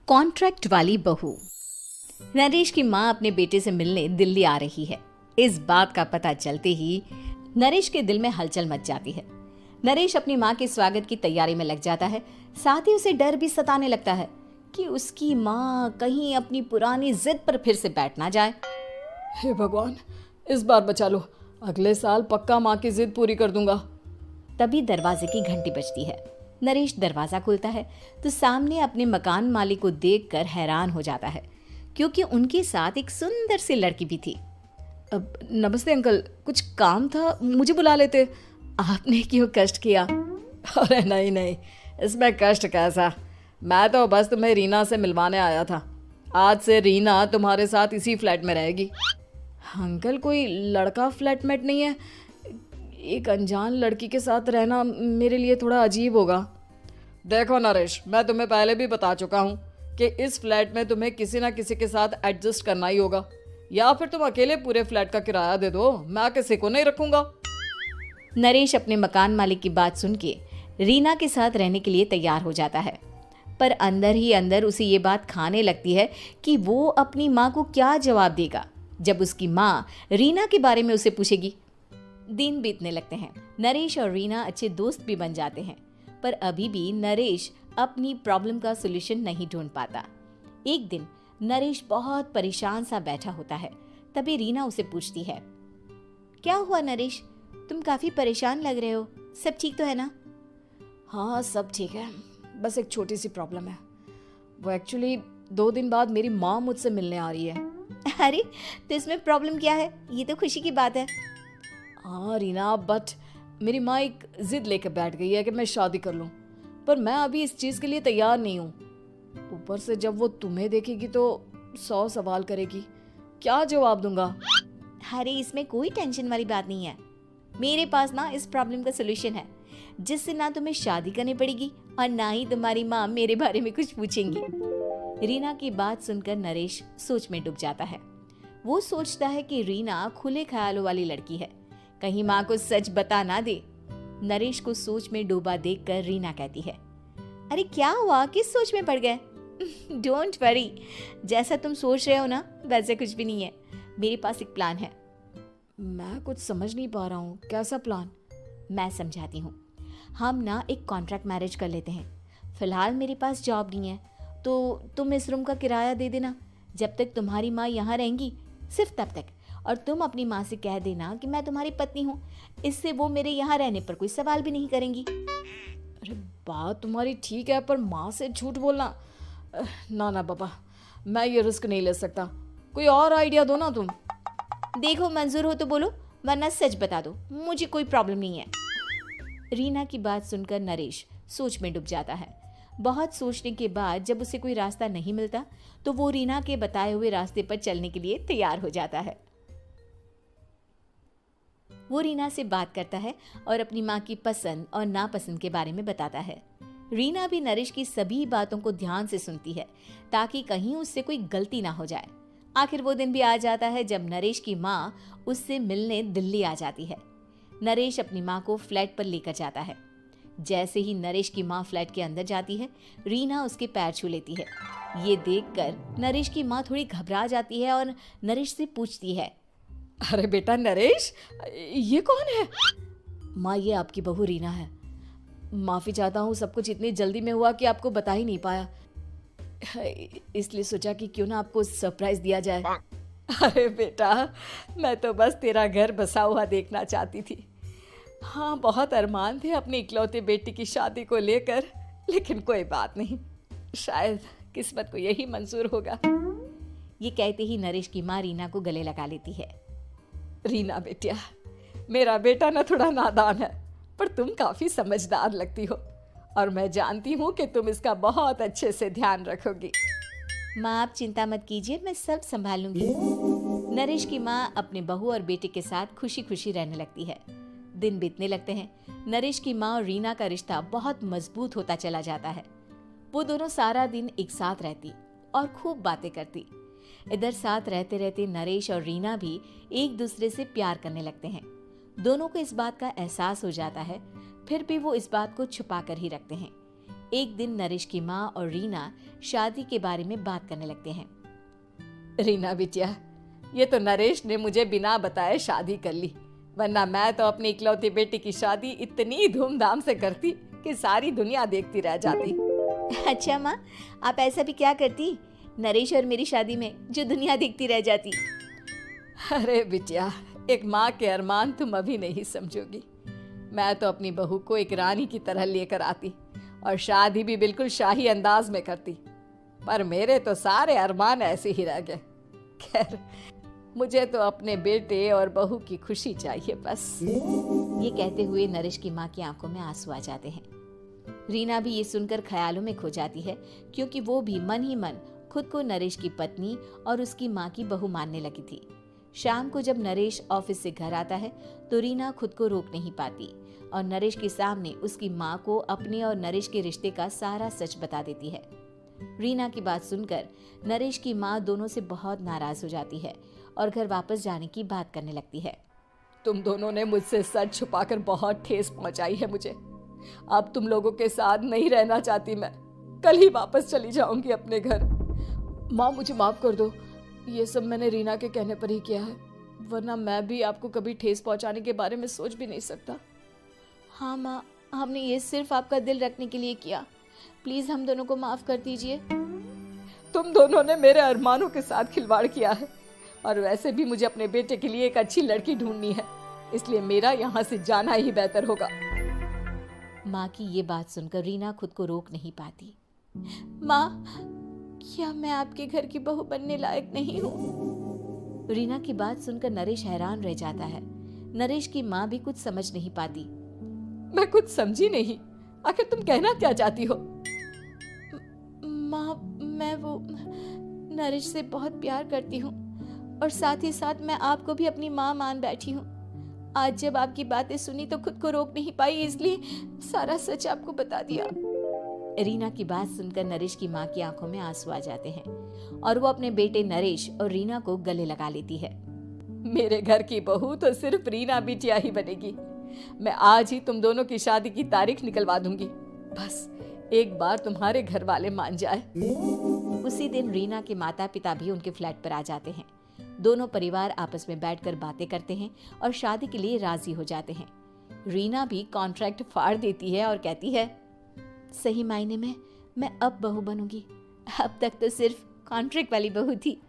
Contract वाली बहू। नरेश की माँ अपने बेटे से मिलने दिल्ली आ रही है। इस बात का पता चलते ही नरेश के दिल में हलचल मच जाती है। नरेश अपनी माँ के स्वागत की तैयारी में लग जाता है। साथ ही उसे डर भी सताने लगता है कि उसकी माँ कहीं अपनी पुरानी जिद पर फिर से बैठ ना जाए। हे भगवान, इस बार बचा लो, अगले साल पक्का माँ की जिद पूरी कर दूंगा। तभी दरवाजे की घंटी बजती है। नरेश दरवाजा खोलता है तो सामने अपने मकान मालिक को देखकर हैरान हो जाता है, क्योंकि उनके साथ एक सुंदर सी लड़की भी थी। अब नमस्ते अंकल, कुछ काम था, मुझे बुला लेते। आपने क्यों कष्ट किया? अरे नहीं नहीं, इसमें कष्ट कैसा, मैं तो बस तुम्हें रीना से मिलवाने आया था। आज से रीना तुम्हारे साथ इसी फ्लैट में रहेगी। अंकल, कोई लड़का फ्लैटमेट नहीं है? एक अनजान लड़की के साथ रहना मेरे लिए थोड़ा अजीब होगा। देखो नरेश, मैं तुम्हें पहले भी बता चुका हूँ कि इस फ्लैट में तुम्हें किसी ना किसी के साथ एडजस्ट करना ही होगा, या फिर तुम अकेले पूरे फ्लैट का किराया दे दो, मैं किसी को नहीं रखूंगा। नरेश अपने मकान मालिक की बात सुन के रीना के साथ रहने के लिए तैयार हो जाता है, पर अंदर ही अंदर उसे ये बात खाने लगती है कि वो अपनी माँ को क्या जवाब देगा जब उसकी माँ रीना के बारे में उसे पूछेगी। दिन बीतने लगते हैं। नरेश और रीना अच्छे दोस्त भी बन जाते हैं, पर अभी भी नरेश अपनी प्रॉब्लम का सलूशन नहीं ढूंढ पाता। एक दिन नरेश बहुत परेशान सा बैठा होता है। तभी रीना उसे पूछती है, क्या हुआ नरेश, तुम काफी परेशान लग रहे हो, सब ठीक तो है ना? हाँ सब ठीक है, बस एक छोटी सी प्रॉब्लम है। वो एक्चुअली 2 दिन बाद मेरी माँ मुझसे मिलने आ रही है। अरे तो इसमें प्रॉब्लम क्या है, ये तो खुशी की बात है। हाँ रीना, बट मेरी माँ एक जिद लेकर बैठ गई है कि मैं शादी कर लूँ, पर मैं अभी इस चीज़ के लिए तैयार नहीं हूँ। ऊपर से जब वो तुम्हें देखेगी तो 100 सवाल करेगी, क्या जवाब दूंगा? अरे इसमें कोई टेंशन वाली बात नहीं है, मेरे पास ना इस प्रॉब्लम का सलूशन है, जिससे ना तुम्हें शादी करनी पड़ेगी और ना ही तुम्हारी माँ मेरे बारे में कुछ पूछेंगी। रीना की बात सुनकर नरेश सोच में डूब जाता है। वो सोचता है कि रीना खुले ख्यालों वाली लड़की है, कहीं माँ को सच बता ना दे। नरेश को सोच में डूबा देखकर रीना कहती है, अरे क्या हुआ, किस सोच में पड़ गए? डोंट वरी, जैसा तुम सोच रहे हो ना वैसे कुछ भी नहीं है, मेरे पास एक प्लान है। मैं कुछ समझ नहीं पा रहा हूँ, कैसा प्लान? मैं समझाती हूँ। हम ना एक कॉन्ट्रैक्ट मैरिज कर लेते हैं। फिलहाल मेरे पास जॉब नहीं है, तो तुम इस रूम का किराया दे देना जब तक तुम्हारी माँ यहाँ रहेंगी, सिर्फ तब तक। और तुम अपनी माँ से कह देना कि मैं तुम्हारी पत्नी हूँ, इससे वो मेरे यहाँ रहने पर कोई सवाल भी नहीं करेंगी। अरे बात तुम्हारी ठीक है, पर माँ से झूठ बोलना, ना ना बाबा, मैं ये रिस्क नहीं ले सकता। कोई और आइडिया दो ना तुम। देखो मंजूर हो तो बोलो, वरना सच बता दो, मुझे कोई प्रॉब्लम नहीं है। रीना की बात सुनकर नरेश सोच में डूब जाता है। बहुत सोचने के बाद जब उसे कोई रास्ता नहीं मिलता तो वो रीना के बताए हुए रास्ते पर चलने के लिए तैयार हो जाता है। वो रीना से बात करता है और अपनी माँ की पसंद और नापसंद के बारे में बताता है। रीना भी नरेश की सभी बातों को ध्यान से सुनती है ताकि कहीं उससे कोई गलती ना हो जाए। आखिर वो दिन भी आ जाता है जब नरेश की माँ उससे मिलने दिल्ली आ जाती है। नरेश अपनी माँ को फ्लैट पर लेकर जाता है। जैसे ही नरेश की माँ फ्लैट के अंदर जाती है, रीना उसके पैर छू लेती है। ये देखकर नरेश की माँ थोड़ी घबरा जाती है और नरेश से पूछती है, अरे बेटा नरेश, ये कौन है? माँ, ये आपकी बहू रीना है। माफ़ी चाहता हूँ, सब कुछ इतनी जल्दी में हुआ कि आपको बता ही नहीं पाया, इसलिए सोचा कि क्यों ना आपको सरप्राइज दिया जाए। अरे बेटा, मैं तो बस तेरा घर बसा हुआ देखना चाहती थी। हाँ, बहुत अरमान थे अपनी इकलौते बेटी की शादी को लेकर, लेकिन कोई बात नहीं, शायद किस्मत को यही मंजूर होगा। ये कहते ही नरेश की माँ रीना को गले लगा लेती है। रीना बेटिया, मेरा बेटा ना थोड़ा नादान है, पर तुम काफ़ी समझदार लगती हो और मैं जानती हूँ कि तुम इसका बहुत अच्छे से ध्यान रखोगी। माँ आप चिंता मत कीजिए, मैं सब संभाल लूंगी। नरेश की माँ अपने बहू और बेटे के साथ खुशी खुशी रहने लगती है। दिन बीतने लगते हैं। नरेश की माँ और रीना का रिश्ता बहुत मजबूत होता चला जाता है। वो दोनों सारा दिन एक साथ रहती और खूब बातें करती। इधर साथ रहते रहते नरेश और रीना भी एक दूसरे से प्यार करने लगते हैं। दोनों को इस बात का एहसास हो जाता है, फिर भी वो इस बात को छुपा कर ही रखते हैं। एक दिन नरेश की माँ और रीना शादी के बारे में बात करने लगते हैं। रीना बिटिया, ये तो नरेश ने मुझे बिना बताए शादी कर ली, वरना मैं तो अपनी इकलौती बेटी की शादी इतनी धूमधाम से करती कि सारी दुनिया देखती रह जाती। अच्छा माँ, आप ऐसा भी क्या करती नरेश और मेरी शादी में जो दुनिया देखती रह जाती? अरे बिटिया, एक माँ के अरमान तुम अभी नहीं समझोगी। मैं तो अपनी बहू को एक रानी की तरह लेकर आती और शादी भी बिल्कुल शाही अंदाज में करती, पर मेरे तो सारे अरमान ऐसे ही रह गए। खैर, मुझे तो अपने बेटे और बहू की खुशी चाहिए बस। ये कहते हुए नरेश की माँ की आंखों में आंसू आ जाते हैं। रीना भी ये सुनकर ख्यालों में खो जाती है, क्योंकि वो भी मन ही मन खुद को नरेश की पत्नी और उसकी माँ की बहू मानने लगी थी। शाम को जब नरेश ऑफिस से घर आता है तो रीना खुद को रोक नहीं पाती और नरेश के सामने उसकी माँ को अपने और नरेश के रिश्ते का सारा सच बता देती है। रीना की बात सुनकर नरेश की माँ दोनों से बहुत नाराज हो जाती है और घर वापस जाने की बात करने लगती है। तुम दोनों ने मुझसे सच छुपाकर बहुत ठेस पहुंचाई है मुझे। अब तुम लोगों के साथ नहीं रहना चाहती मैं, कल ही वापस चली जाऊंगी अपने घर। माँ, मुझे माफ कर दो, ये सब मैंने रीना के कहने पर ही किया है, वरना मैं भी आपको कभी ठेस पहुंचाने के बारे में सोच भी नहीं सकता। हाँ माँ, हमने ये सिर्फ आपका दिल रखने के लिए किया, प्लीज हम दोनों को माफ कर दीजिए। तुम दोनों ने मेरे अरमानों के साथ खिलवाड़ किया है, और वैसे भी मुझे अपने बेटे के लिए एक अच्छी लड़की ढूंढनी है, इसलिए मेरा यहाँ से जाना ही बेहतर होगा। माँ की ये बात सुनकर रीना खुद को रोक नहीं पाती। माँ, क्या मैं आपके घर की बहू बनने लायक नहीं हूँ? रीना की बात सुनकर नरेश हैरान रह जाता है। नरेश की माँ भी कुछ समझ नहीं पाती। मैं कुछ समझी नहीं, आखिर तुम कहना क्या चाहती हो? माँ, मैं वो नरेश से बहुत प्यार करती हूँ और साथ ही साथ मैं आपको भी अपनी माँ मान बैठी हूँ। आज जब आपकी बातें सुनी तो खुद को रोक नहीं पाई, इसलिए सारा सच आपको बता दिया। रीना की बात सुनकर नरेश की माँ की आंखों में आंसू आ जाते हैं और वो अपने बेटे नरेश और रीना को गले लगा लेती है। मेरे घर की बहू तो सिर्फ रीना बिटिया ही बनेगी। मैं आज ही तुम दोनों की शादी की तारीख निकलवा दूंगी, बस एक बार तुम्हारे घर वाले मान जाए। उसी दिन रीना के माता पिता भी उनके फ्लैट पर आ जाते हैं। दोनों परिवार आपस में बैठकर बातें करते हैं और शादी के लिए राजी हो जाते हैं। रीना भी कॉन्ट्रैक्ट फाड़ देती है और कहती है, सही मायने में मैं अब बहू बनूंगी, अब तक तो सिर्फ कॉन्ट्रैक्ट वाली बहू थी।